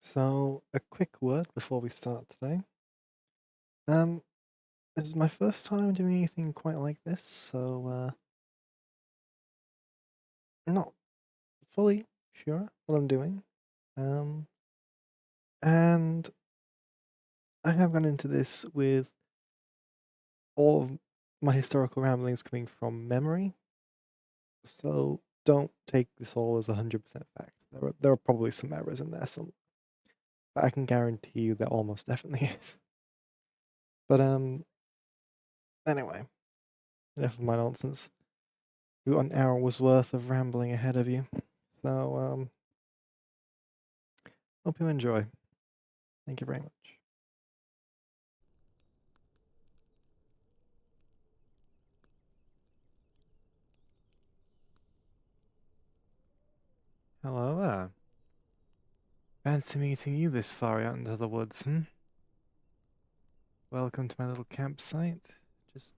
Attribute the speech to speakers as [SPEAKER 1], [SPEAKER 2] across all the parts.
[SPEAKER 1] So, a quick word before we start today. Um, this is my first time doing anything quite like this, so I'm not fully sure what I'm doing. Um, and I have gone into this with all of my historical ramblings coming from memory, so don't take this all as 100% fact. There are probably some errors in there, some, but I can guarantee you there almost definitely is. But anyway, enough of my nonsense. You got an hour's worth of rambling ahead of you. So, hope you enjoy. Thank you very much. Hello there. Fancy meeting you this far out into the woods, hmm? Welcome to my little campsite. Just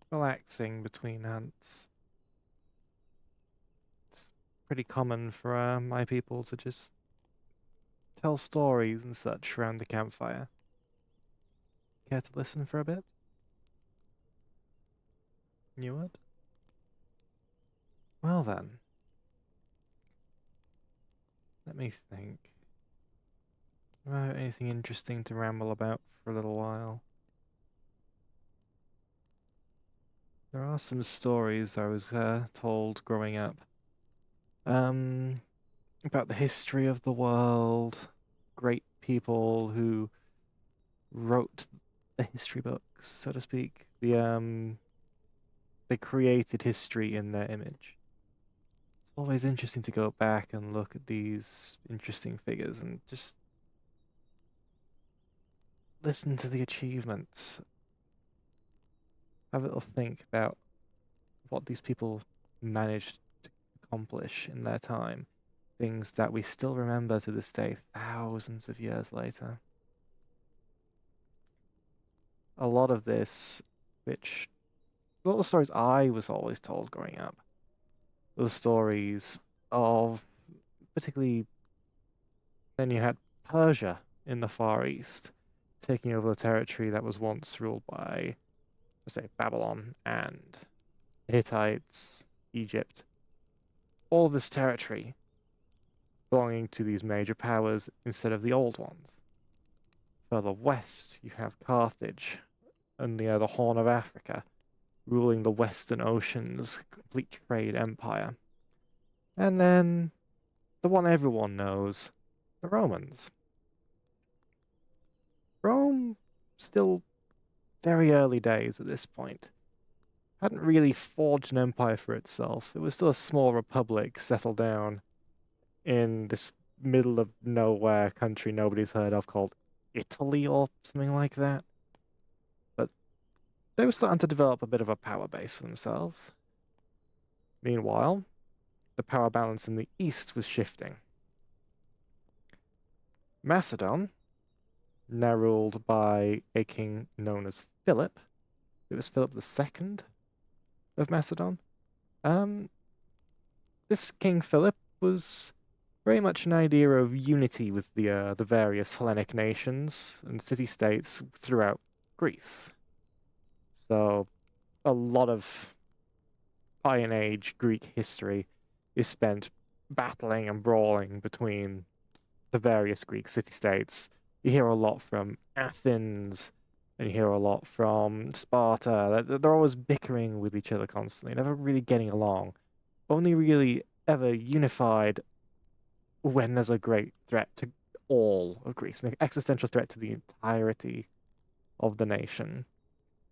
[SPEAKER 1] relaxing between hunts. It's pretty common for my people to just tell stories and such around the campfire. Care to listen for a bit? You would? Well then, let me think. Anything interesting to ramble about for a little while? There are some stories I was told growing up. Um, about the history of the world, great people who wrote the history books, so to speak. They created history in their image. It's always interesting to go back and look at these interesting figures and just listen to the achievements. Have a little think about what these people managed to accomplish in their time. Things that we still remember to this day, thousands of years later. A lot of this, which a lot of the stories I was always told growing up were the stories of particularly then you had Persia in the Far East taking over the territory that was once ruled by, let's say, Babylon and Hittites, Egypt. All this territory belonging to these major powers instead of the old ones. Further west, you have Carthage and the Horn of Africa ruling the Western Ocean's complete trade empire. And then the one everyone knows, the Romans. Rome, still very early days at this point, hadn't really forged an empire for itself. It was still a small republic settled down in this middle of nowhere country nobody's heard of called Italy or something like that. But they were starting to develop a bit of a power base for themselves. Meanwhile, the power balance in the east was shifting. Macedon, now ruled by a king known as Philip. It was Philip II of Macedon. Um, this King Philip was very much an idea of unity with the various Hellenic nations and city-states throughout Greece. So a lot of Iron Age Greek history is spent battling and brawling between the various Greek city-states. You hear a lot from Athens, and you hear a lot from Sparta. They're always bickering with each other constantly, never really getting along. Only really ever unified when there's a great threat to all of Greece, an existential threat to the entirety of the nation.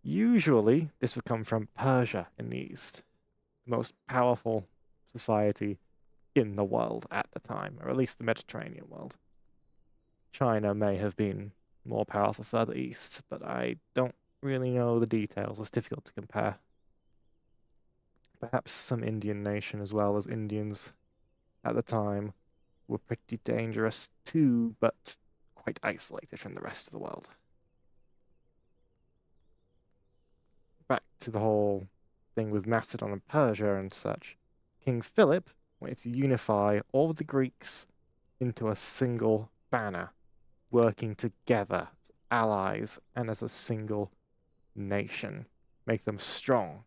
[SPEAKER 1] Usually, this would come from Persia in the east, the most powerful society in the world at the time, or at least the Mediterranean world. China may have been more powerful further east, but I don't really know the details. It's difficult to compare. Perhaps some Indian nation as well, as Indians at the time were pretty dangerous too, but quite isolated from the rest of the world. Back to the whole thing with Macedon and Persia and such. King Philip wanted to unify all of the Greeks into a single banner, working together as allies and as a single nation. Make them strong.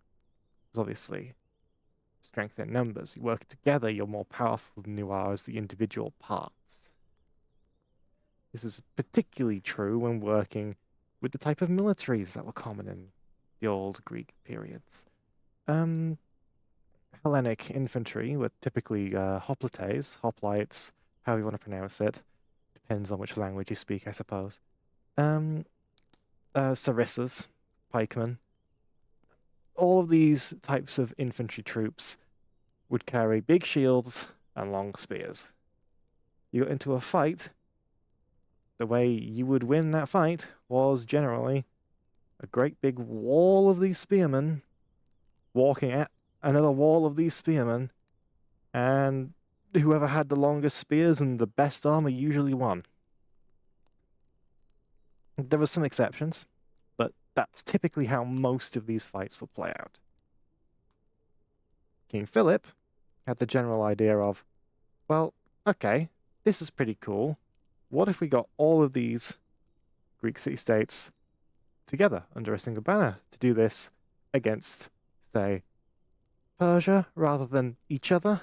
[SPEAKER 1] Because obviously, strength in numbers. You work together, you're more powerful than you are as the individual parts. This is particularly true when working with the type of militaries that were common in the old Greek periods. Hellenic infantry were typically hoplites, however you want to pronounce it. Depends on which language you speak, I suppose. Um, sarissas, pikemen. All of these types of infantry troops would carry big shields and long spears. You got into a fight, the way you would win that fight was generally a great big wall of these spearmen walking at another wall of these spearmen, and whoever had the longest spears and the best armor usually won. There were some exceptions, but that's typically how most of these fights would play out. King Philip had the general idea of, well, okay, this is pretty cool. What if we got all of these Greek city-states together under a single banner to do this against, say, Persia rather than each other?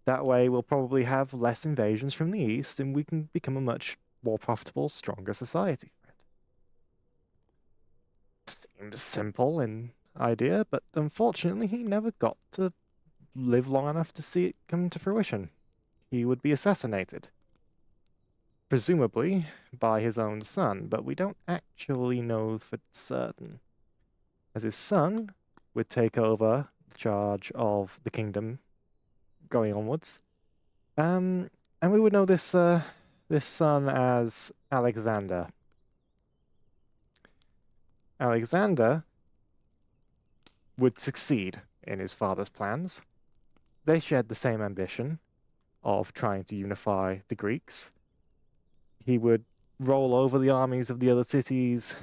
[SPEAKER 1] That way we'll probably have less invasions from the east and we can become a much more profitable, stronger society. Seems simple in idea, but unfortunately he never got to live long enough to see it come to fruition. He would be assassinated. Presumably by his own son, but we don't actually know for certain. As his son would take over the charge of the kingdom going onwards. And we would know this this son as Alexander. Alexander would succeed in his father's plans. They shared the same ambition of trying to unify the Greeks. He would roll over the armies of the other cities,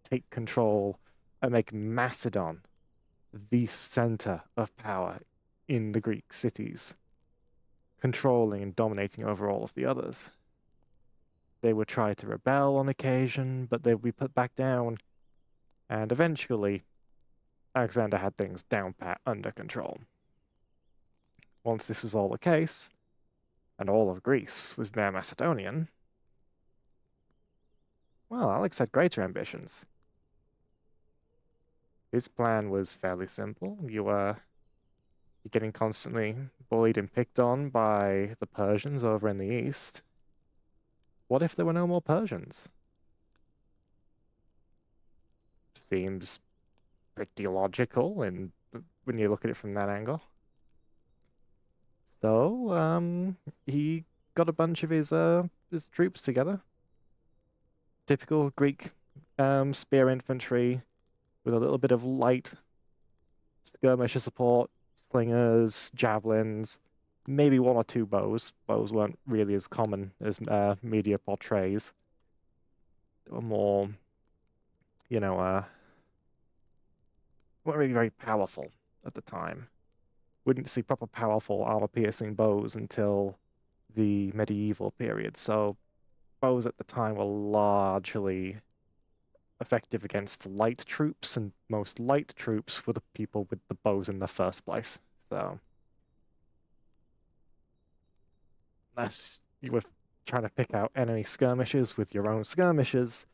[SPEAKER 1] take control, and make Macedon the center of power in the Greek cities, controlling and dominating over all of the others. They would try to rebel on occasion, but they would be put back down, and eventually Alexander had things down pat under control. Once this was all the case, and all of Greece was now Macedonian, well, Alex had greater ambitions. His plan was fairly simple. You're getting constantly bullied and picked on by the Persians over in the east. What if there were no more Persians? Seems pretty logical and when you look at it from that angle. So, he got a bunch of his troops together. Typical Greek spear infantry with a little bit of light skirmisher support, slingers, javelins, maybe one or two bows. Bows weren't really as common as media portrays. They were more, weren't really very powerful at the time. Wouldn't see proper powerful armor-piercing bows until the medieval period, so bows at the time were largely effective against light troops, and most light troops were the people with the bows in the first place. So, unless you were trying to pick out enemy skirmishers with your own skirmishers,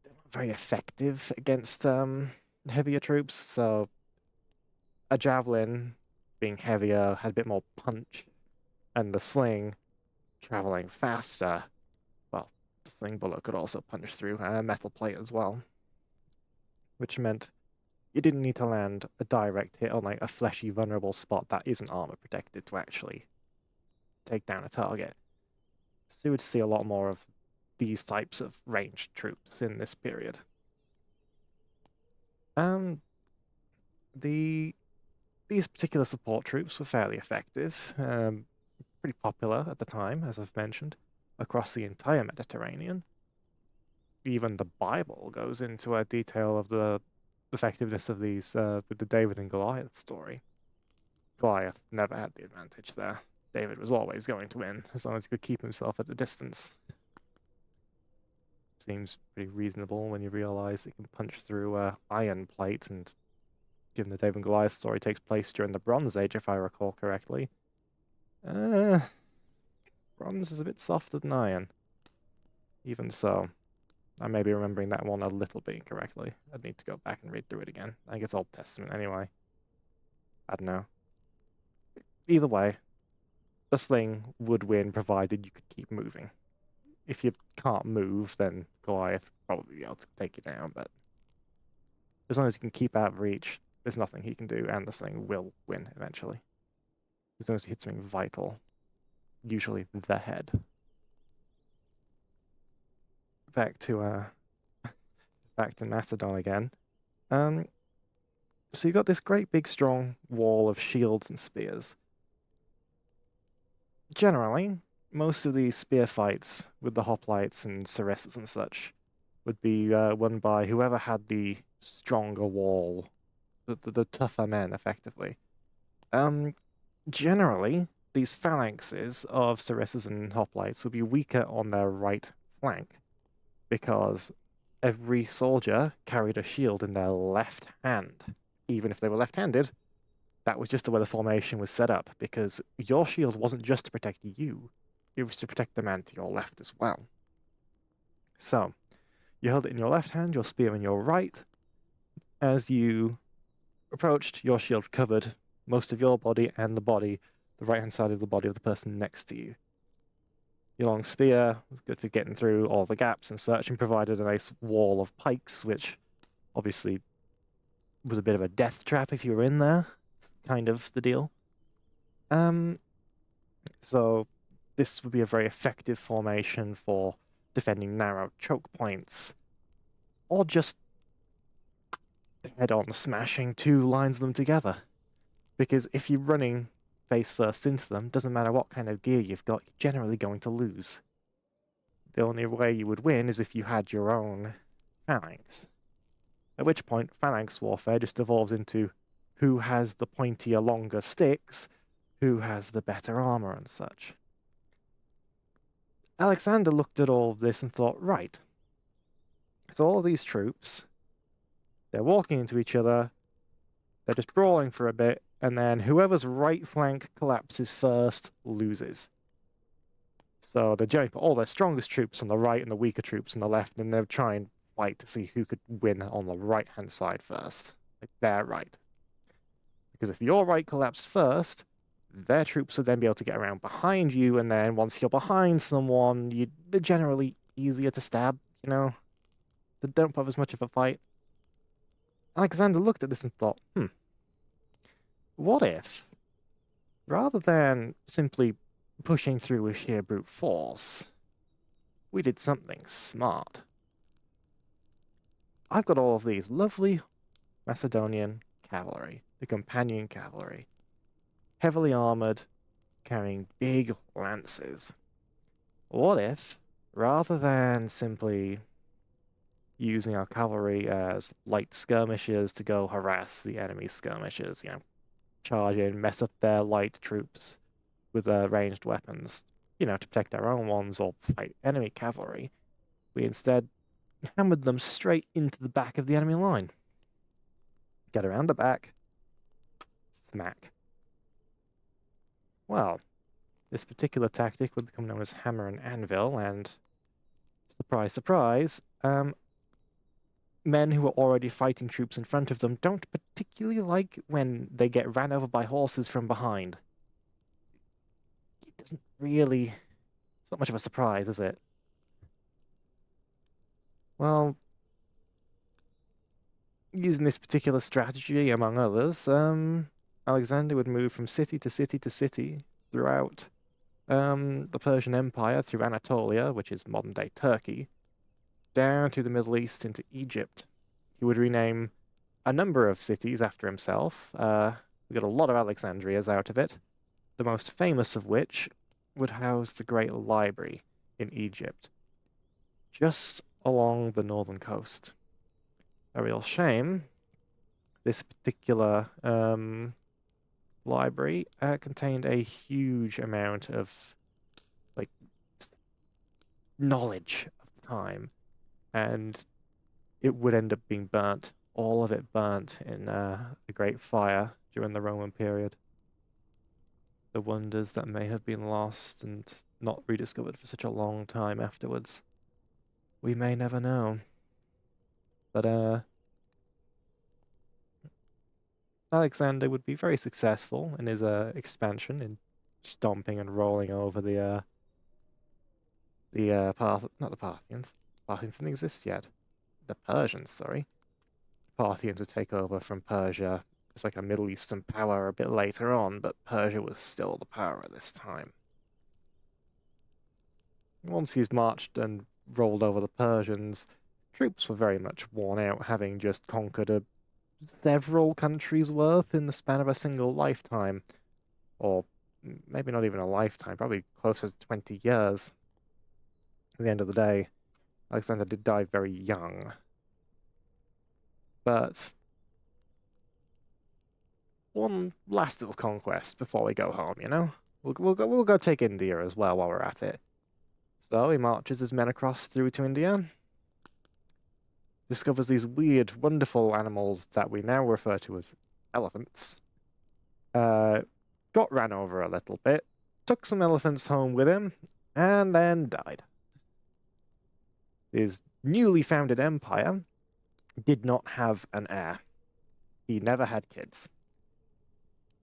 [SPEAKER 1] they weren't very effective against heavier troops. So, a javelin being heavier had a bit more punch, and the sling traveling faster. Well, the sling bullet could also punch through metal plate as well, which meant you didn't need to land a direct hit on like a fleshy, vulnerable spot that isn't armor protected to actually take down a target. So you would see a lot more of these types of ranged troops in this period. These particular support troops were fairly effective, pretty popular at the time, as I've mentioned, across the entire Mediterranean. Even the Bible goes into a detail of the effectiveness of these with the David and Goliath story. Goliath never had the advantage there. David was always going to win, as long as he could keep himself at a distance. Seems pretty reasonable when you realize it can punch through a iron plate, and given the David and Goliath story takes place during the Bronze Age, if I recall correctly. Bronze is a bit softer than iron. Even so, I may be remembering that one a little bit incorrectly. I'd need to go back and read through it again. I think it's Old Testament anyway. I don't know. Either way, the sling would win provided you could keep moving. If you can't move, then Goliath probably be able to take you down, but as long as you can keep out of reach, there's nothing he can do, and the sling will win eventually. As long as he hits something vital, usually the head. Back to Macedon again. So you've got this great big strong wall of shields and spears. Generally, most of these spear fights with the hoplites and Ceresses and such would be won by whoever had the stronger wall, the tougher men, effectively. Generally, these phalanxes of Ceresses and hoplites would be weaker on their right flank, because every soldier carried a shield in their left hand. Even if they were left-handed, that was just the way the formation was set up, because your shield wasn't just to protect you, it was to protect the man to your left as well. So, you held it in your left hand, your spear in your right. As you approached, your shield covered most of your body and the right-hand side of the body of the person next to you. Your long spear was good for getting through all the gaps and such, and provided a nice wall of pikes, which obviously was a bit of a death trap if you were in there. It's kind of the deal. So this would be a very effective formation for defending narrow choke points, or just head-on smashing two lines of them together. Because if you're running face first into them, doesn't matter what kind of gear you've got, you're generally going to lose. The only way you would win is if you had your own phalanx. At which point, phalanx warfare just evolves into who has the pointier, longer sticks, who has the better armor and such. Alexander looked at all of this and thought, right, so all these troops, they're walking into each other, they're just brawling for a bit, and then whoever's right flank collapses first loses. So they're generally put all their strongest troops on the right and the weaker troops on the left, and they'll try and fight to see who could win on the right-hand side first. Like their right. Because if your right collapsed first, their troops would then be able to get around behind you, and then once you're behind someone, they're generally easier to stab, you know? They don't put up as much of a fight. Alexander looked at this and thought, what if, rather than simply pushing through with sheer brute force, we did something smart? I've got all of these lovely Macedonian cavalry, the companion cavalry, heavily armored, carrying big lances. What if, rather than simply using our cavalry as light skirmishers to go harass the enemy skirmishers, charge in, mess up their light troops with ranged weapons, to protect our own ones or fight enemy cavalry, we instead hammered them straight into the back of the enemy line. Get around the back, smack. Well, this particular tactic would become known as hammer and anvil, and surprise, surprise, men who are already fighting troops in front of them don't particularly like when they get ran over by horses from behind. It doesn't really... It's not much of a surprise, is it? Well, using this particular strategy, among others, Alexander would move from city to city to city throughout the Persian Empire, through Anatolia, which is modern-day Turkey, down through the Middle East into Egypt. He would rename a number of cities after himself. We got a lot of Alexandrias out of it, the most famous of which would house the Great Library in Egypt, just along the northern coast. A real shame this particular library contained a huge amount of like knowledge of the time, and it would end up being burnt. All of it burnt in a great fire during the Roman period. The wonders that may have been lost and not rediscovered for such a long time afterwards. We may never know. But Alexander would be very successful in his expansion in stomping and rolling over the not the Parthians. Parthians didn't exist yet. The Persians, sorry. Parthians would take over from Persia. It's like a Middle Eastern power a bit later on, but Persia was still the power at this time. Once he's marched and rolled over the Persians, troops were very much worn out, having just conquered several countries worth in the span of a single lifetime. Or maybe not even a lifetime, probably closer to 20 years. At the end of the day, Alexander did die very young. But one last little conquest before we go home, you know? We'll go take India as well while we're at it. So he marches his men across through to India, discovers these weird, wonderful animals that we now refer to as elephants. Got ran over a little bit, took some elephants home with him, and then died. His newly founded empire did not have an heir. He never had kids.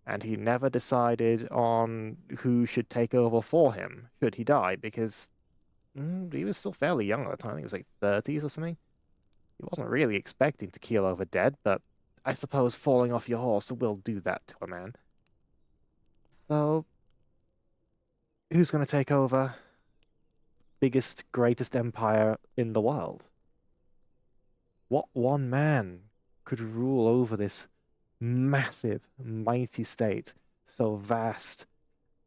[SPEAKER 1] And he never decided on who should take over for him should he die, because he was still fairly young at the time. He was like 30s or something. He wasn't really expecting to keel over dead, but I suppose falling off your horse will do that to a man. So, who's going to take over biggest, greatest empire in the world? What one man could rule over this massive, mighty state, so vast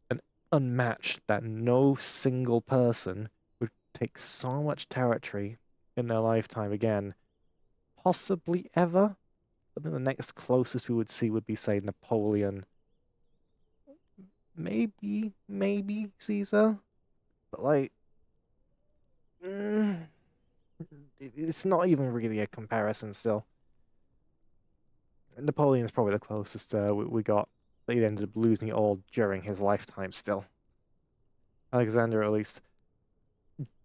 [SPEAKER 1] and unmatched that no single person would take so much territory in their lifetime again, possibly ever? I think the next closest we would see would be, say, Napoleon. Maybe Caesar. But, like, it's not even really a comparison still. Napoleon's probably the closest we got. But he ended up losing it all during his lifetime still. Alexander, at least,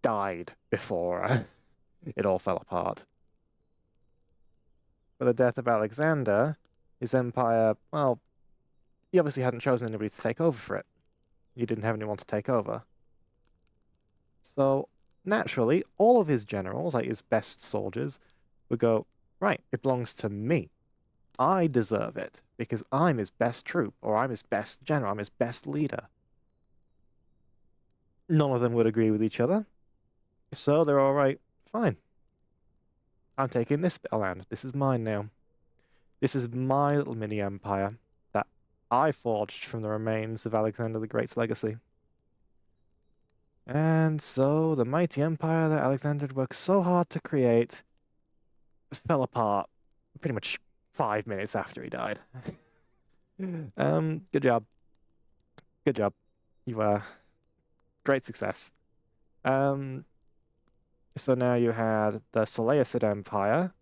[SPEAKER 1] died before it all fell apart. With the death of Alexander, his empire, well, he obviously hadn't chosen anybody to take over for it. He didn't have anyone to take over. So, naturally, all of his generals, like his best soldiers, would go, right, it belongs to me. I deserve it, because I'm his best troop, or I'm his best general, I'm his best leader. None of them would agree with each other. So they're all right, fine. I'm taking this bit of land. This is mine now. This is my little mini empire that I forged from the remains of Alexander the Great's legacy. And so the mighty empire that Alexander had worked so hard to create fell apart pretty much 5 minutes after he died. Good job. Good job. You were great success. So now you had the Seleucid Empire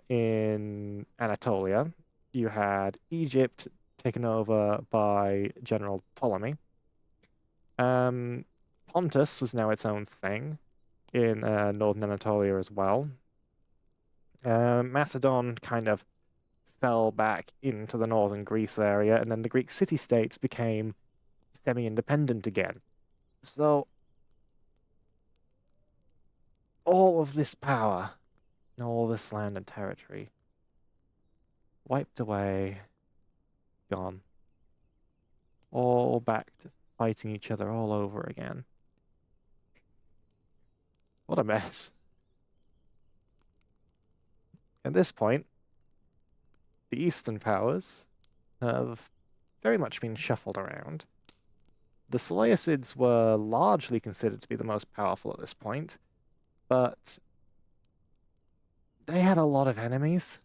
[SPEAKER 1] in Anatolia. You had Egypt taken over by General Ptolemy. Pontus was now its own thing in northern Anatolia as well. Macedon kind of fell back into the northern Greece area, and then the Greek city-states became semi-independent again. So all of this power and all this land and territory wiped away, gone. All back to fighting each other all over again. What a mess. At this point, the Eastern powers have very much been shuffled around. The Seleucids were largely considered to be the most powerful at this point, but they had a lot of enemies.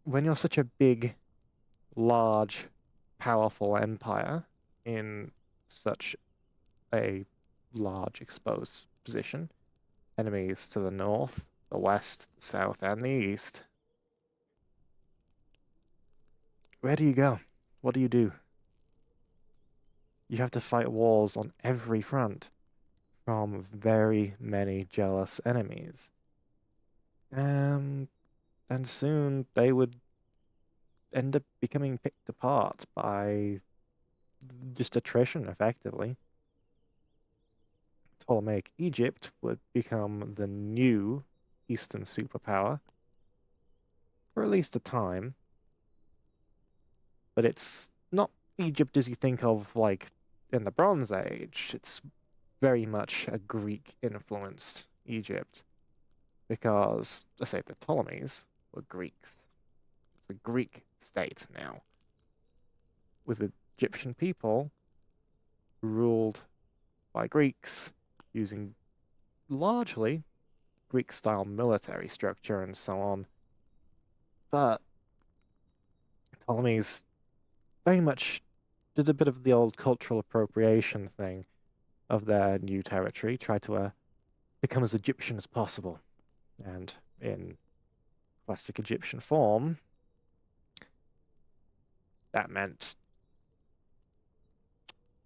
[SPEAKER 1] When you're such a big large, powerful empire in such a large exposed position. Enemies to the north, the west, the south, and the east. Where do you go? What do you do? You have to fight wars on every front from very many jealous enemies. Um, and soon they would end up becoming picked apart by just attrition, effectively. Ptolemaic Egypt would become the new Eastern superpower for at least a time, but it's not Egypt as you think of, like, in the Bronze Age. It's very much a Greek influenced Egypt because, let's say, the Ptolemies were Greeks. It's a Greek state now, with the Egyptian people ruled by Greeks using largely Greek style military structure and so on. But Ptolemies very much did a bit of the old cultural appropriation thing of their new territory, tried to become as Egyptian as possible. And in classic Egyptian form, that meant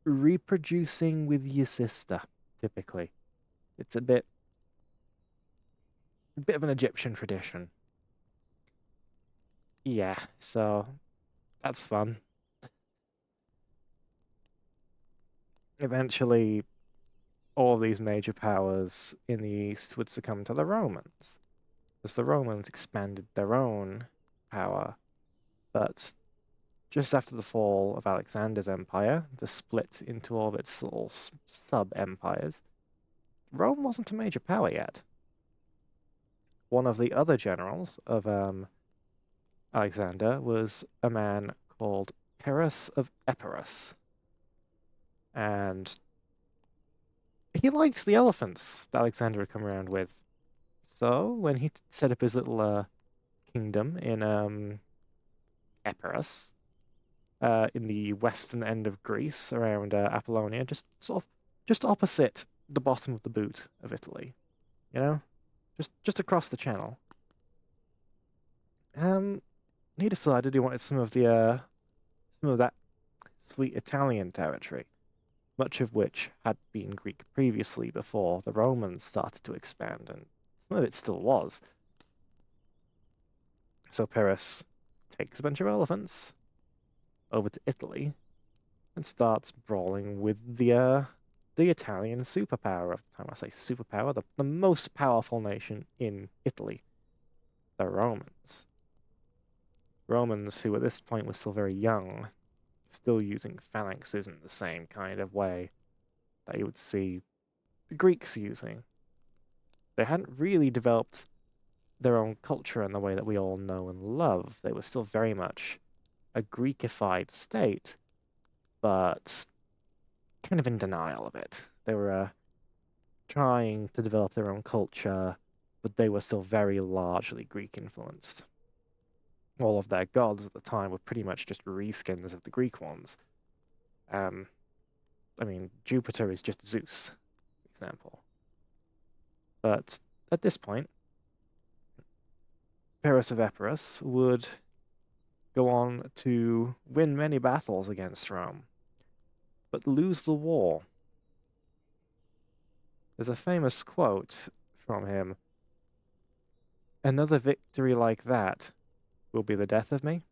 [SPEAKER 1] reproducing with your sister, typically. It's a bit of an Egyptian tradition. Yeah, so that's fun. Eventually, all of these major powers in the East would succumb to the Romans, as the Romans expanded their own power. But just after the fall of Alexander's empire, the split into all of its little sub-empires, Rome wasn't a major power yet. One of the other generals of Alexander was a man called Pyrrhus of Epirus, and he liked the elephants that Alexander had come around with. So when he set up his little kingdom in Epirus, in the western end of Greece, around Apollonia, just opposite the bottom of the boot of Italy, you know, just across the channel. Um, he decided he wanted some of that sweet Italian territory, much of which had been Greek previously before the Romans started to expand, and some of it still was. So Pyrrhus takes a bunch of elephants over to Italy and starts brawling with the Italian superpower of the time. I say superpower, the most powerful nation in Italy, the Romans. Romans who at this point were still very young, still using phalanxes in the same kind of way that you would see the Greeks using. They hadn't really developed their own culture in the way that we all know and love. They were still very much a Greekified state, but kind of in denial of it. They were trying to develop their own culture, but they were still very largely Greek influenced. All of their gods at the time were pretty much just reskins of the Greek ones. Um, I mean, Jupiter is just Zeus, for example. But at this point, Pyrrhus of Epirus would go on to win many battles against Rome, but lose the war. There's a famous quote from him: "Another victory like that will be the death of me,"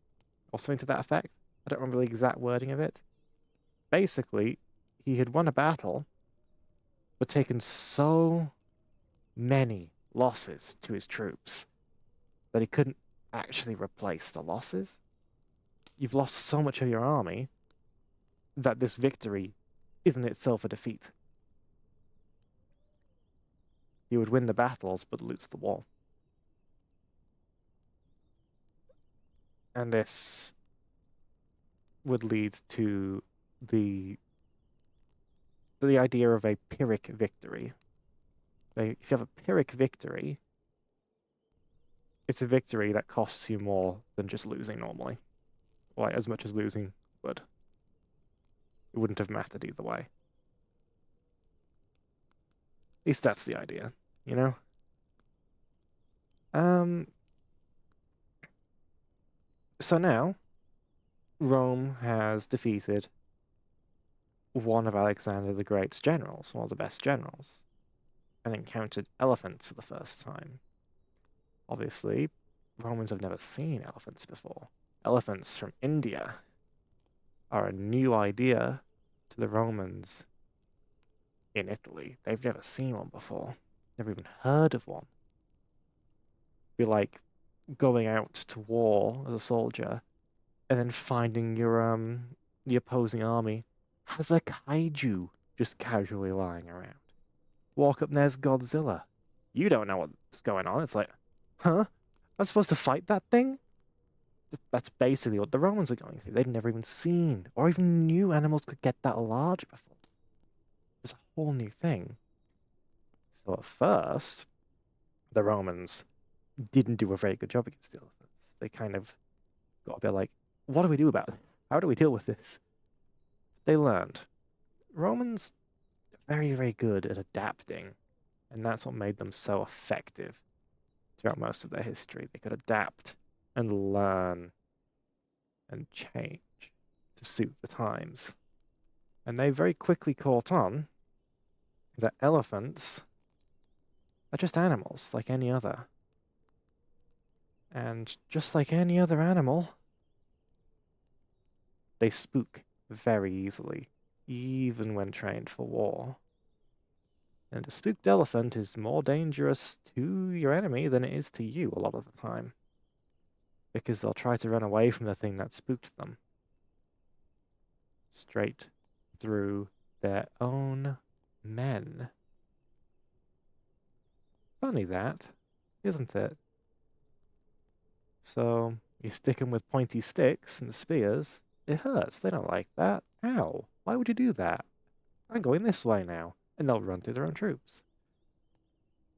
[SPEAKER 1] or something to that effect. I don't remember the exact wording of it. Basically, he had won a battle, but taken so many losses to his troops that he couldn't actually replace the losses. You've lost so much of your army that this victory isn't itself a defeat. You would win the battles, but lose the war. And this would lead to the idea of a Pyrrhic victory. If you have a Pyrrhic victory, it's a victory that costs you more than just losing normally. like as much as losing would. It wouldn't have mattered either way. At least that's the idea, you know? Um, so now Rome has defeated one of Alexander the Great's generals, one of the best generals, and encountered elephants for the first time. Obviously, Romans have never seen elephants before. Elephants from India are a new idea to the Romans in Italy. They've never seen one before, never even heard of one. Be like going out to war as a soldier and then finding the opposing army has a kaiju just casually lying around. Walk up, and there's Godzilla. You don't know what's going on. It's like, huh? I'm supposed to fight that thing? That's basically what the Romans are going through. They'd never even seen or even knew animals could get that large before. It was a whole new thing. So at first, the Romans didn't do a very good job against the elephants. They kind of got a bit like, what do we do about it? How do we deal with this? They learned. Romans are very, very good at adapting, and that's what made them so effective throughout most of their history. They could adapt and learn and change to suit the times. And they very quickly caught on that elephants are just animals like any other. And just like any other animal, they spook very easily, even when trained for war. And a spooked elephant is more dangerous to your enemy than it is to you a lot of the time, because they'll try to run away from the thing that spooked them, straight through their own men. Funny that, isn't it? So you stick them with pointy sticks and spears, it hurts. They don't like that. Ow, why would you do that? I'm going this way now. And they'll run through their own troops.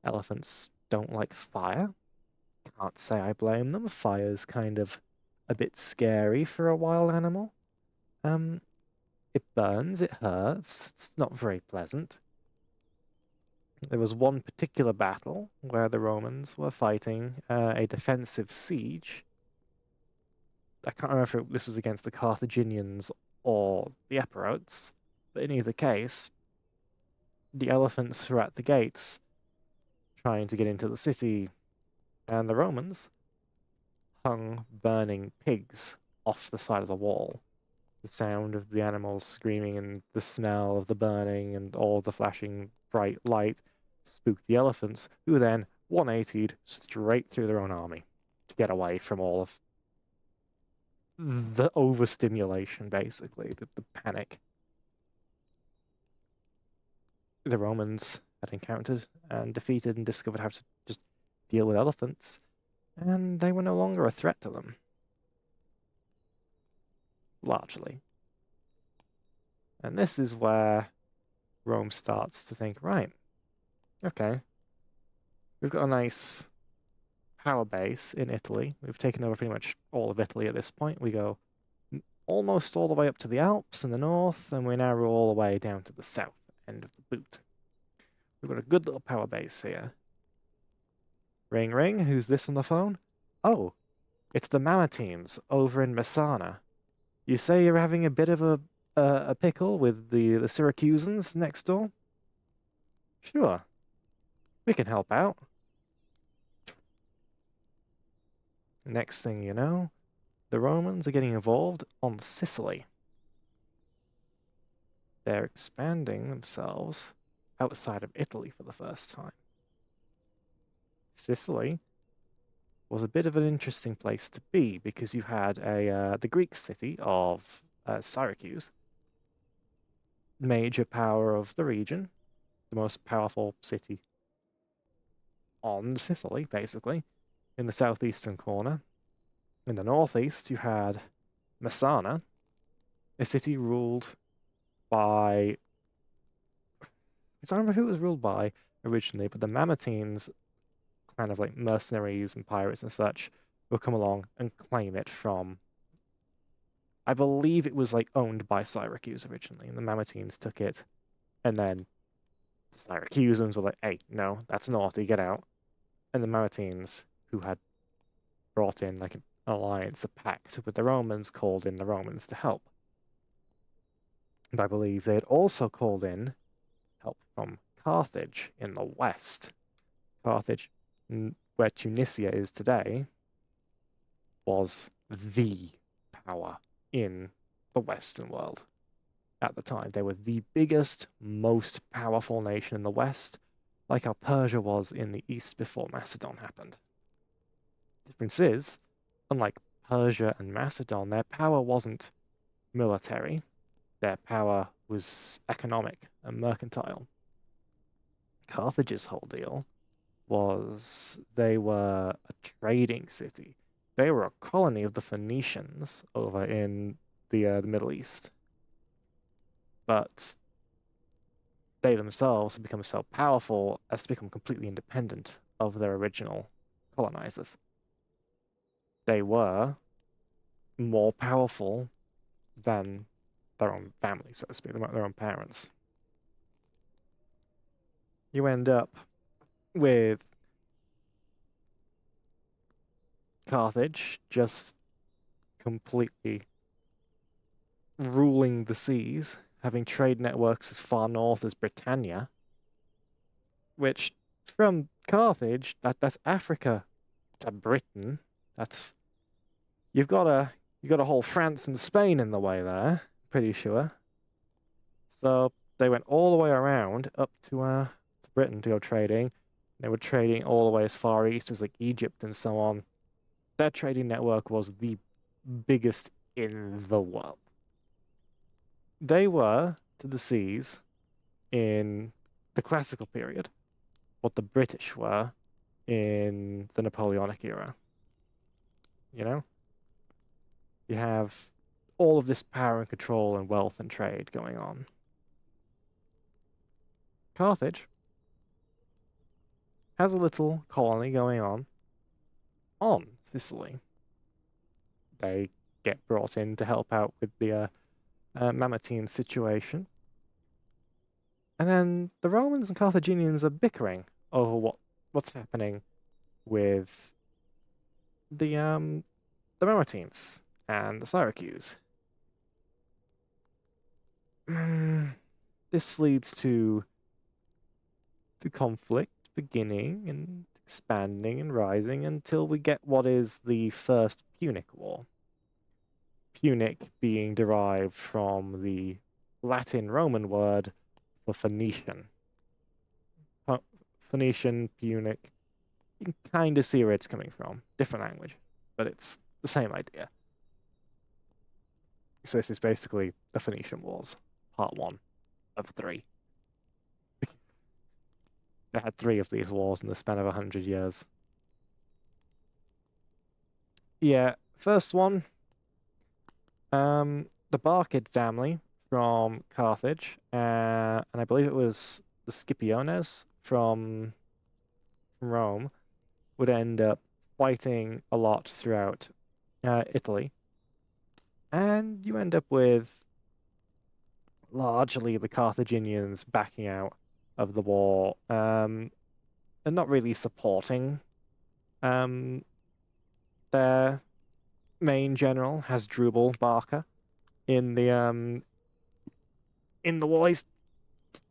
[SPEAKER 1] Elephants don't like fire. Can't say I blame them. Fire's kind of a bit scary for a wild animal. It burns, it hurts, it's not very pleasant. There was one particular battle where the Romans were fighting a defensive siege. I can't remember if this was against the Carthaginians or the Epirotes, but in either case, the elephants were at the gates trying to get into the city, and the Romans hung burning pigs off the side of the wall. The sound of the animals screaming and the smell of the burning and all the flashing bright light spooked the elephants, who then 180'd straight through their own army to get away from all of the overstimulation, basically, the panic the Romans had encountered and defeated and discovered how to just deal with elephants, and they were no longer a threat to them. Largely. And this is where Rome starts to think, right, okay, we've got a nice power base in Italy. We've taken over pretty much all of Italy at this point. We go almost all the way up to the Alps in the north, and we now roll all the way down to the south end of the boot. We've got a good little power base here. Ring, ring, who's this on the phone? Oh, it's the Mamertines over in Messana. You say you're having a bit of a pickle with the Syracusans next door? Sure, we can help out. Next thing you know, the Romans are getting involved on Sicily. They're expanding themselves outside of Italy for the first time. Sicily was a bit of an interesting place to be because you had the Greek city of Syracuse, major power of the region, the most powerful city on Sicily, basically, in the southeastern corner. In the northeast, you had Messana, a city ruled by... I don't remember who it was ruled by originally, but the Mamertines, kind of like mercenaries and pirates and such, will come along and claim it from I believe it was like owned by Syracuse originally, and the Mamertines took it, and then the Syracusans were like, "Hey, no, that's naughty, get out." And the Mamertines, who had brought in like an alliance, a pact with the Romans, called in the Romans to help. And I believe they had also called in help from Carthage in the west. Carthage, where Tunisia is today, was the power in the Western world at the time. They were the biggest, most powerful nation in the West, like how Persia was in the East before Macedon happened. The difference is, unlike Persia and Macedon, their power wasn't military, their power was economic and mercantile. Carthage's whole deal was they were a trading city. They were a colony of the Phoenicians over in the Middle East. But they themselves have become so powerful as to become completely independent of their original colonizers. They were more powerful than their own family, so to speak, their own parents. You end up with Carthage just completely ruling the seas, having trade networks as far north as Britannia, which from Carthage, that's Africa to Britain. That's you've got a whole France and Spain in the way there, pretty sure. So they went all the way around up to Britain to go trading. They were trading all the way as far east as like Egypt and so on. Their trading network was the biggest in the world. They were to the seas in the classical period what the British were in the Napoleonic era. You know, you have all of this power and control and wealth and trade going on. Carthage has a little colony going on Sicily. They get brought in to help out with the Mamertine situation. And then the Romans and Carthaginians are bickering over what's happening with the Mamertines and the Syracuse. This leads to the conflict beginning and expanding and rising until we get what is the First Punic War. Punic being derived from the Latin Roman word for Phoenician. Phoenician, Punic, you can kind of see where it's coming from. Different language, but it's the same idea. So this is basically the Phoenician Wars, part one of three. They had three of these wars in the span of 100 years. Yeah, first one, the Barcid family from Carthage, and I believe it was the Scipiones from Rome, would end up fighting a lot throughout Italy. And you end up with largely the Carthaginians backing out of the war, and not really supporting um, their main general, Hasdrubal Barca, in the war. He's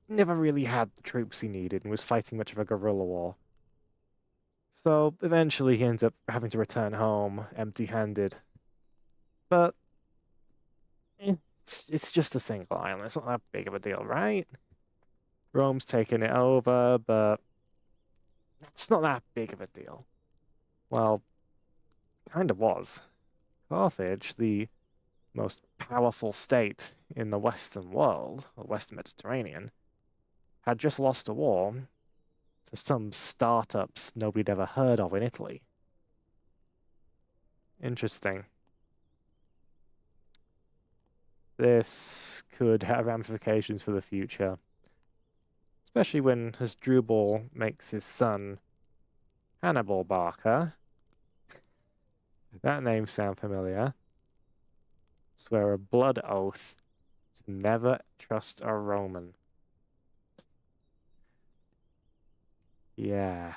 [SPEAKER 1] never really had the troops he needed and was fighting much of a guerrilla war. So eventually he ends up having to return home empty-handed. But it's just a single island. It's not that big of a deal, right? Rome's taken it over, but it's not that big of a deal. Well, kind of was. Carthage, the most powerful state in the Western world, or Western Mediterranean, had just lost a war to some startups nobody'd ever heard of in Italy. Interesting. This could have ramifications for the future, especially when Hasdrubal makes his son Hannibal Barca. That name sound familiar. Swear a blood oath to never trust a Roman. Yeah.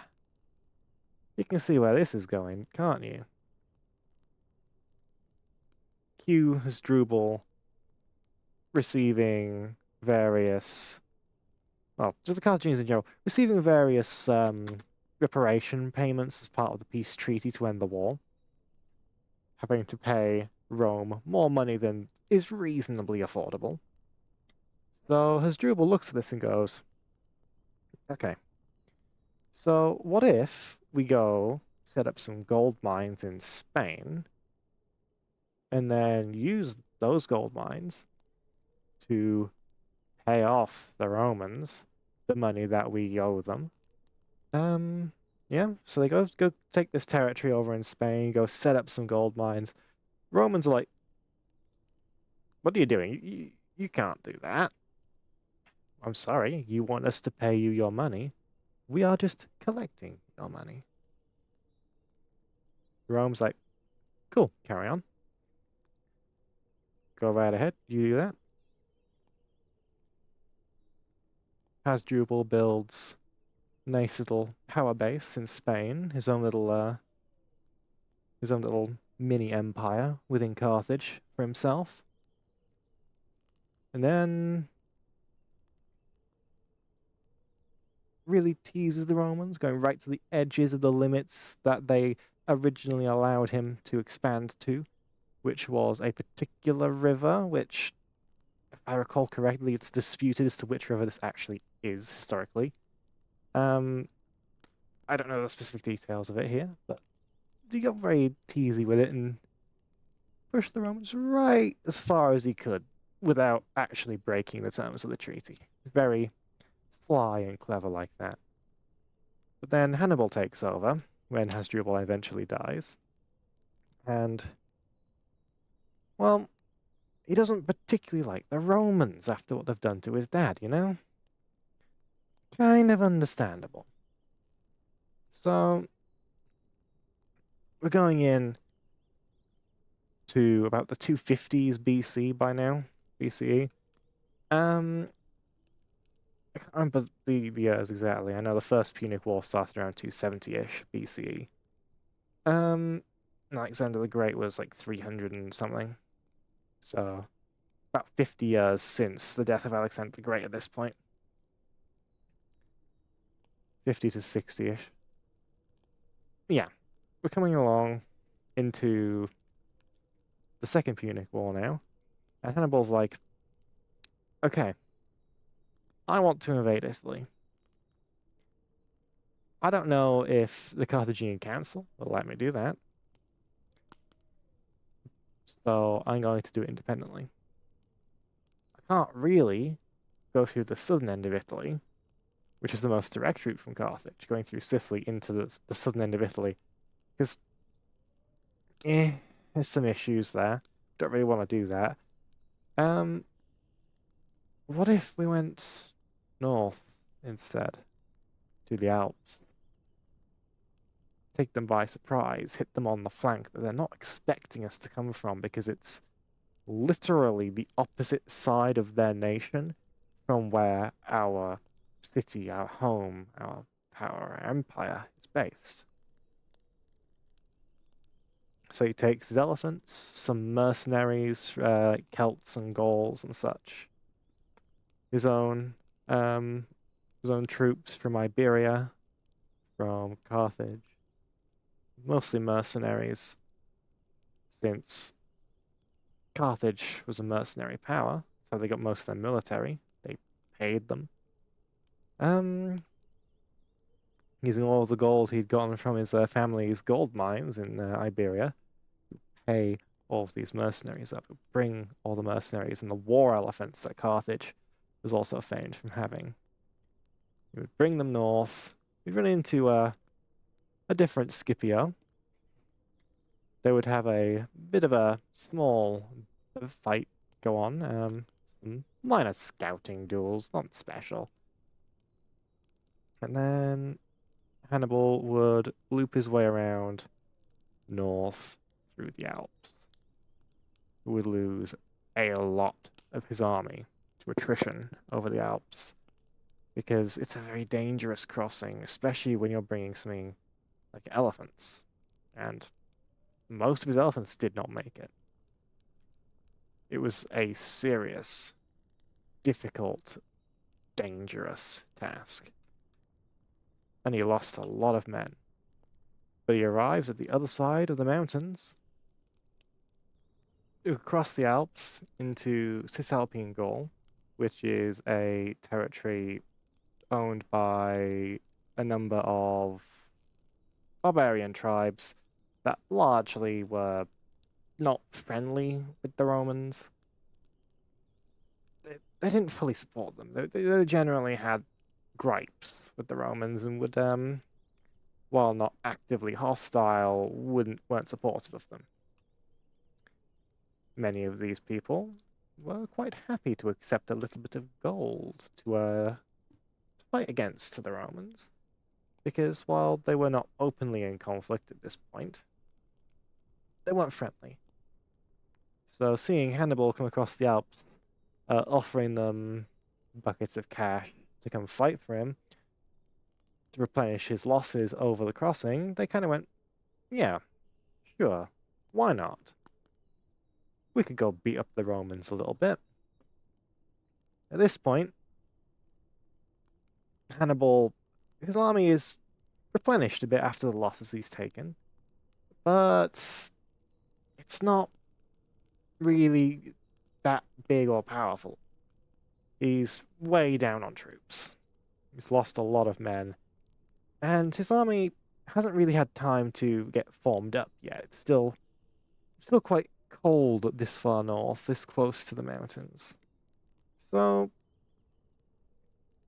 [SPEAKER 1] You can see where this is going, can't you? Q Hasdrubal receiving various, well, just the Carthaginians in general, receiving various reparation payments as part of the peace treaty to end the war, having to pay Rome more money than is reasonably affordable. So Hasdrubal looks at this and goes, okay, so what if we go set up some gold mines in Spain and then use those gold mines to pay off the Romans the money that we owe them. Yeah, so they go take this territory over in Spain, go set up some gold mines. Romans are like, what are you doing? You can't do that. I'm sorry, you want us to pay you your money. We are just collecting your money. Rome's like, cool, carry on. Go right ahead, you do that. Hasdrubal builds a nice little power base in Spain, his own little mini empire within Carthage for himself. And then really teases the Romans, going right to the edges of the limits that they originally allowed him to expand to, which was a particular river, which, if I recall correctly, it's disputed as to which river this actually is historically. I don't know the specific details of it here, but he got very teasy with it and pushed the Romans right as far as he could without actually breaking the terms of the treaty. Very sly and clever like that. But then Hannibal takes over when Hasdrubal eventually dies. And, well, he doesn't particularly like the Romans after what they've done to his dad, you know? Kind of understandable. So, we're going in to about the 250s BC by now, BCE. I can't remember the years exactly. I know the First Punic War started around 270-ish BCE. Alexander the Great was like 300 and something. So about 50 years since the death of Alexander the Great at this point. 50 to 60-ish. Yeah, we're coming along into the Second Punic War now. And Hannibal's like, okay, I want to invade Italy. I don't know if the Carthaginian Council will let me do that. So I'm going to do it independently. I can't really go through the southern end of Italy, which is the most direct route from Carthage, going through Sicily into the southern end of Italy. Because, there's some issues there. Don't really want to do that. What if we went north instead to the Alps? Take them by surprise, hit them on the flank that they're not expecting us to come from because it's literally the opposite side of their nation from where our city, our home, our power, our empire is based. So he takes his elephants, some mercenaries, Celts and Gauls and such, his own troops from Iberia, from Carthage, mostly mercenaries, since Carthage was a mercenary power, so they got most of their military. They paid them. Using all the gold he'd gotten from his family's gold mines in Iberia, pay all of these mercenaries up, bring all the mercenaries and the war elephants that Carthage was also famed from having. He would bring them north. We'd run into a different Scipio. They would have a bit of a small fight go on. Some minor scouting duels, not special. And then Hannibal would loop his way around north through the Alps. would lose a lot of his army to attrition over the Alps because it's a very dangerous crossing, especially when you're bringing something like elephants. And most of his elephants did not make it. It was a serious, difficult, dangerous task. And he lost a lot of men. But he arrives at the other side of the mountains, across the Alps into Cisalpine Gaul, which is a territory owned by a number of barbarian tribes that largely were not friendly with the Romans. They didn't fully support them. They generally had gripes with the Romans and would, while not actively hostile, weren't supportive of them. Many of these people were quite happy to accept a little bit of gold to fight against the Romans, because while they were not openly in conflict at this point, they weren't friendly. So seeing Hannibal come across the Alps, offering them buckets of cash to come fight for him, to replenish his losses over the crossing, they kind of went, yeah, sure, why not? We could go beat up the Romans a little bit. At this point, Hannibal, his army is replenished a bit after the losses he's taken, but it's not really that big or powerful. He's way down on troops. He's lost a lot of men, and his army hasn't really had time to get formed up yet. It's still quite cold this far north, this close to the mountains. So,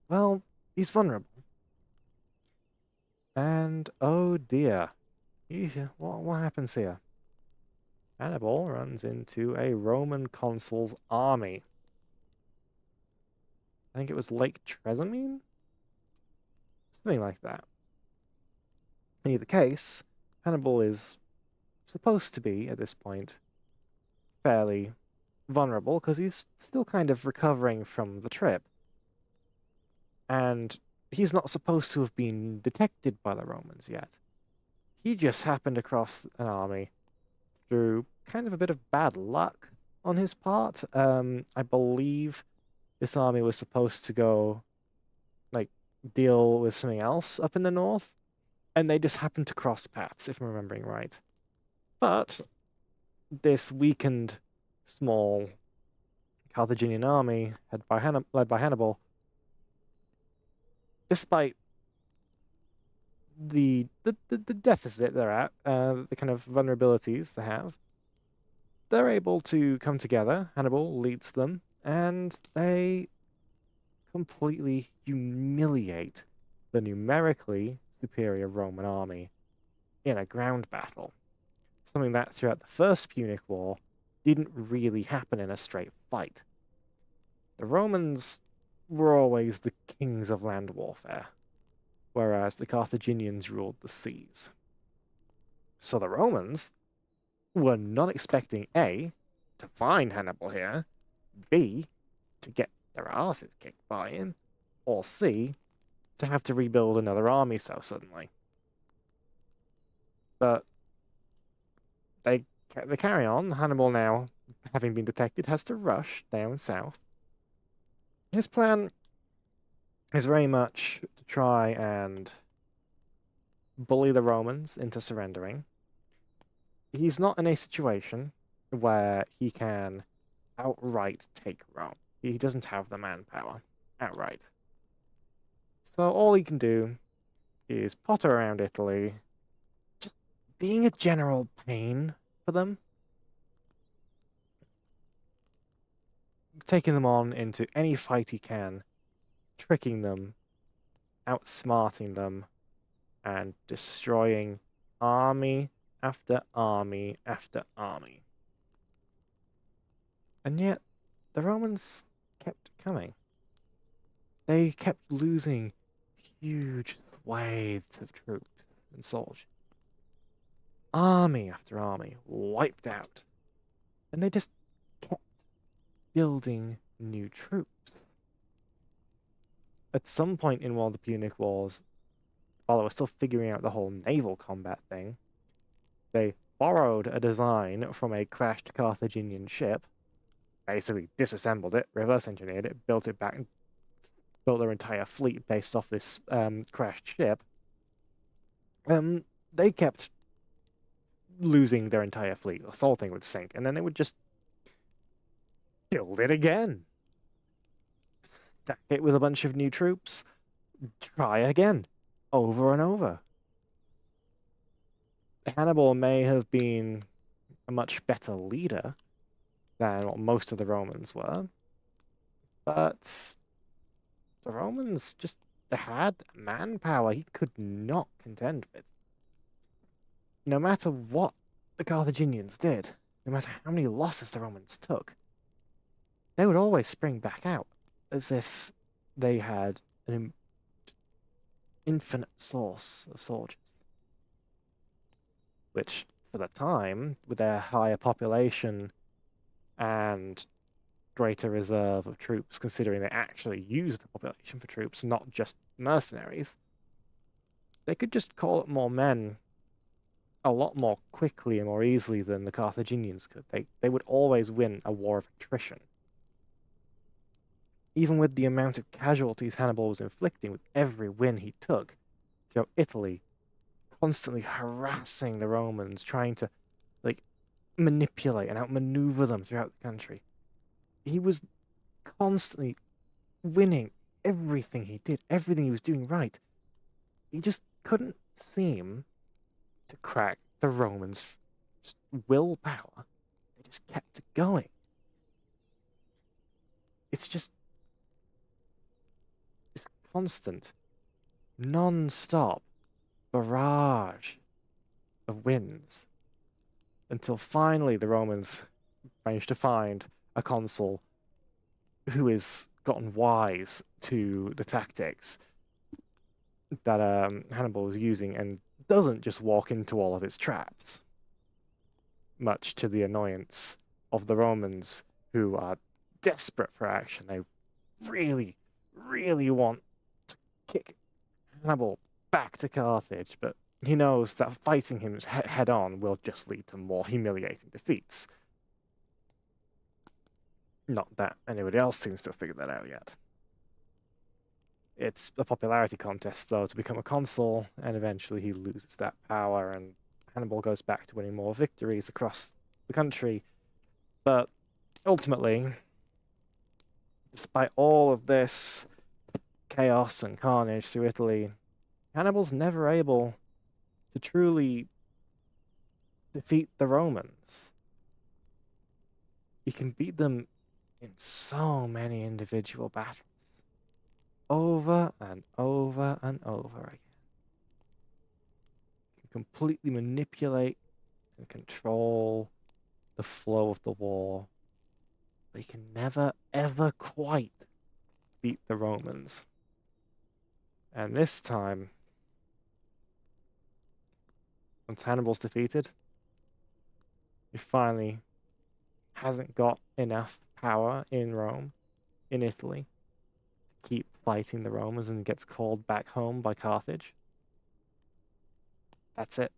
[SPEAKER 1] well, he's vulnerable. And oh dear, what happens here? Hannibal runs into a Roman consul's army. I think it was Lake Trasimene? Something like that. In either case, Hannibal is supposed to be, at this point, fairly vulnerable because he's still kind of recovering from the trip. And he's not supposed to have been detected by the Romans yet. He just happened across an army through kind of a bit of bad luck on his part. I believe this army was supposed to go, like, deal with something else up in the north, and they just happened to cross paths, if I'm remembering right. But this weakened, small Carthaginian army, led by Hannibal, despite the deficit they're at, the kind of vulnerabilities they have, they're able to come together. Hannibal leads them, and they completely humiliate the numerically superior Roman army in a ground battle. Something that throughout the First Punic War didn't really happen in a straight fight. The Romans were always the kings of land warfare, whereas the Carthaginians ruled the seas. So the Romans were not expecting A, to find Hannibal here, B, to get their asses kicked by him, or C, to have to rebuild another army so suddenly. But they carry on. Hannibal, now having been detected, has to rush down south. His plan is very much to try and bully the Romans into surrendering. He's not in a situation where he can outright take Rome. He doesn't have the manpower outright. So all he can do is potter around Italy, just being a general pain for them, taking them on into any fight he can, tricking them, outsmarting them, and destroying army after army after army. And yet, the Romans kept coming. They kept losing huge swathes of troops and soldiers. Army after army wiped out. And they just building new troops. At some point in one of the Punic Wars, while they were still figuring out the whole naval combat thing, they borrowed a design from a crashed Carthaginian ship, basically disassembled it, reverse engineered it, built it back, and built their entire fleet based off this crashed ship. They kept losing their entire fleet. The whole thing would sink, and then they would just build it again. Stack it with a bunch of new troops, try again, over and over. Hannibal may have been a much better leader than what most of the Romans were, but the Romans just had manpower he could not contend with. No matter what the Carthaginians did, no matter how many losses the Romans took, they would always spring back out as if they had an infinite source of soldiers. Which, for the time, with their higher population and greater reserve of troops, considering they actually used the population for troops, not just mercenaries, they could just call up more men a lot more quickly and more easily than the Carthaginians could. They would always win a war of attrition. Even with the amount of casualties Hannibal was inflicting with every win he took throughout Italy, constantly harassing the Romans, trying to like manipulate and outmaneuver them throughout the country. He was constantly winning everything he did, everything he was doing right. He just couldn't seem to crack the Romans' just willpower. They just kept it going. It's just this constant, non-stop barrage of wins until finally the Romans managed to find a consul who has gotten wise to the tactics that Hannibal was using and doesn't just walk into all of its traps, much to the annoyance of the Romans, who are desperate for action. They really, really want to kick Hannibal back to Carthage, but he knows that fighting him head on will just lead to more humiliating defeats. Not that anybody else seems to have figured that out yet. It's a popularity contest, though, to become a consul, and eventually he loses that power, and Hannibal goes back to winning more victories across the country. But ultimately, despite all of this chaos and carnage through Italy, Hannibal's never able to truly defeat the Romans. He can beat them in so many individual battles, over and over and over again. He can completely manipulate and control the flow of the war, but he can never, ever quite beat the Romans. And this time, once Hannibal's defeated, he finally hasn't got enough power in Rome, in Italy, to keep fighting the Romans and gets called back home by Carthage. That's it.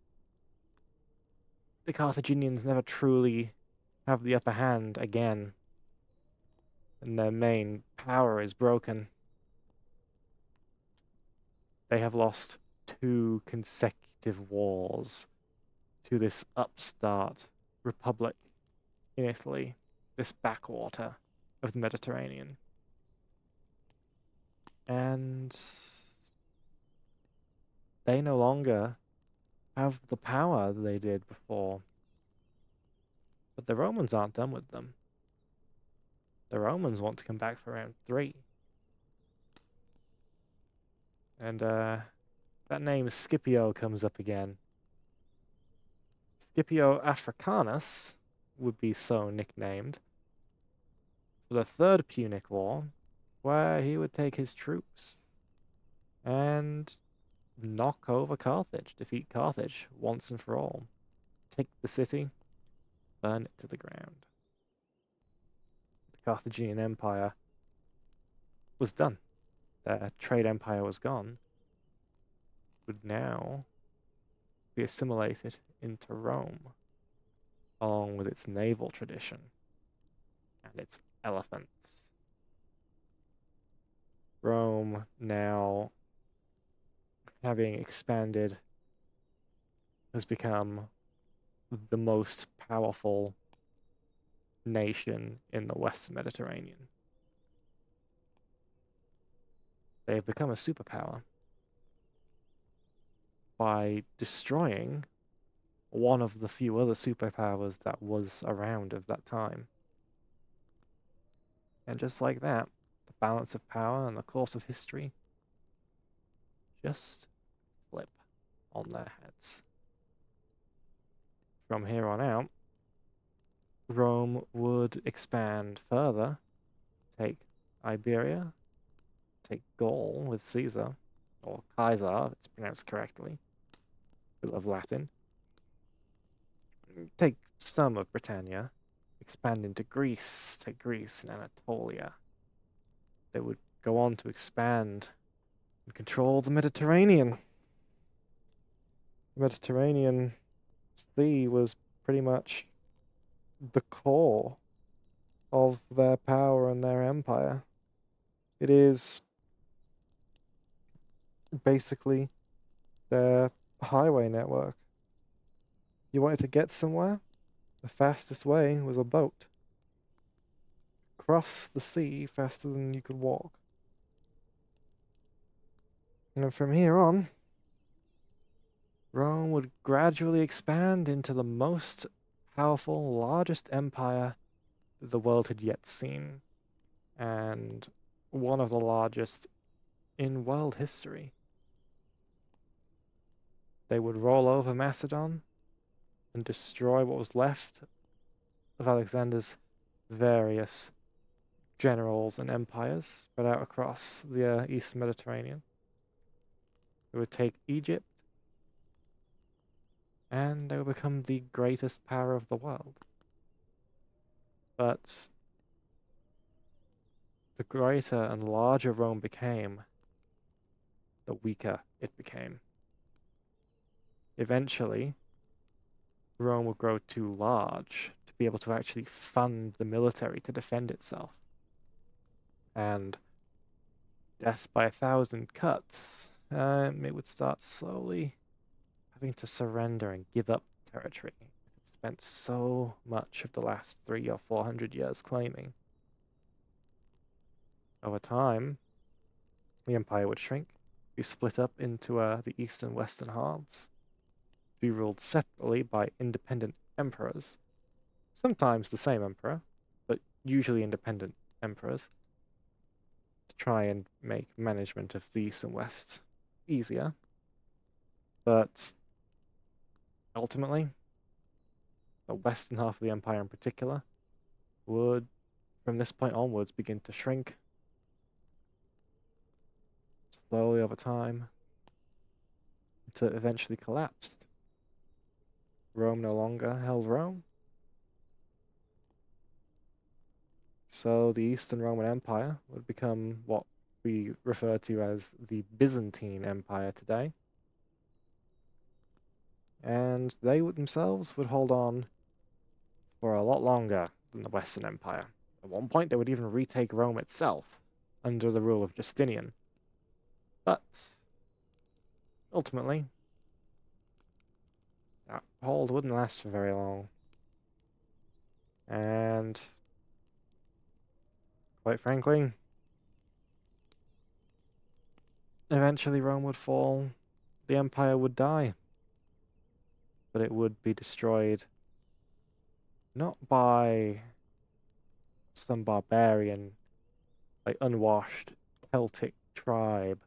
[SPEAKER 1] The Carthaginians never truly have the upper hand again, and their main power is broken. They have lost 2 consecutive wars to this upstart republic in Italy, this backwater of the Mediterranean. And they no longer have the power they did before. But the Romans aren't done with them. The Romans want to come back for round 3. And that name Scipio comes up again. Scipio Africanus would be so nicknamed for the Third Punic War, where he would take his troops and knock over Carthage, defeat Carthage once and for all, take the city, burn it to the ground. Carthaginian Empire was done. Their trade empire was gone, would now be assimilated into Rome, along with its naval tradition and its elephants. Rome now, having expanded, has become the most powerful nation in the Western Mediterranean. They have become a superpower by destroying one of the few other superpowers that was around at that time. And just like that, the balance of power and the course of history just flip on their heads. From here on out, Rome would expand further, take Iberia, take Gaul with Caesar, or Caesar, it's pronounced correctly, we love Latin, take some of Britannia, expand into Greece, take Greece and Anatolia. They would go on to expand and control the Mediterranean. The Mediterranean Sea was pretty much the core of their power and their empire. It is basically their highway network. You wanted to get somewhere, the fastest way was a boat. Cross the sea faster than you could walk. And from here on, Rome would gradually expand into the most powerful, largest empire that the world had yet seen, and one of the largest in world history. They would roll over Macedon and destroy what was left of Alexander's various generals and empires spread out across the Eastern Mediterranean. They would take Egypt, and they would become the greatest power of the world. But the greater and larger Rome became, the weaker it became. Eventually, Rome would grow too large to be able to actually fund the military to defend itself. And death by 1,000 cuts, it would start slowly having to surrender and give up territory it spent so much of the last 300 or 400 years claiming. Over time, the empire would shrink, be split up into the east and western halves, be ruled separately by independent emperors, sometimes the same emperor, but usually independent emperors, to try and make management of the east and west easier. But ultimately, the western half of the empire in particular would, from this point onwards, begin to shrink slowly over time until it eventually collapsed. Rome no longer held Rome. So the Eastern Roman Empire would become what we refer to as the Byzantine Empire today. And they themselves would hold on for a lot longer than the Western Empire. At one point, they would even retake Rome itself under the rule of Justinian. But ultimately, that hold wouldn't last for very long. And quite frankly, eventually Rome would fall, the empire would die, but it would be destroyed not by some barbarian, like unwashed Celtic tribe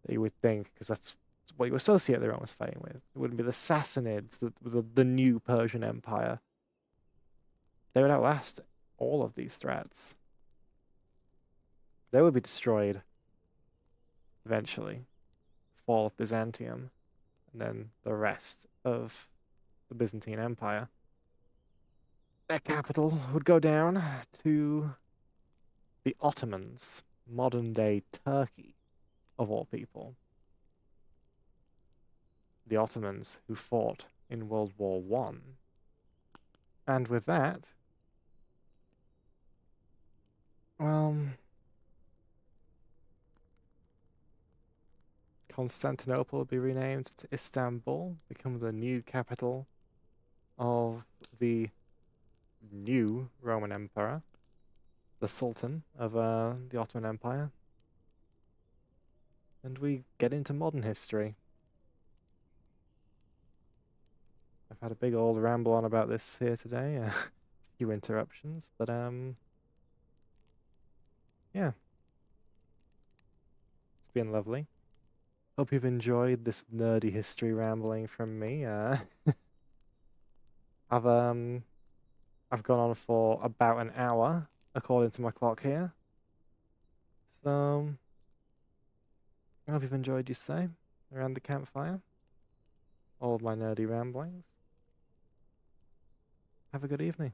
[SPEAKER 1] that you would think, because that's what you associate the Romans fighting with. It wouldn't be the Sassanids, the new Persian Empire. They would outlast all of these threats. They would be destroyed eventually. Fall of Byzantium, and then the rest of the Byzantine Empire. Their capital would go down to the Ottomans, modern day Turkey, of all people. The Ottomans who fought in World War One. And with that, well, Constantinople will be renamed to Istanbul, become the new capital of the new Roman Emperor, the Sultan of the Ottoman Empire. And we get into modern history. I've had a big old ramble on about this here today, a few interruptions, but yeah, it's been lovely. Hope you've enjoyed this nerdy history rambling from me. I've um I've gone on for about an hour according to my clock here. So I hope you've enjoyed your stay around the campfire, all of my nerdy ramblings. Have a good evening.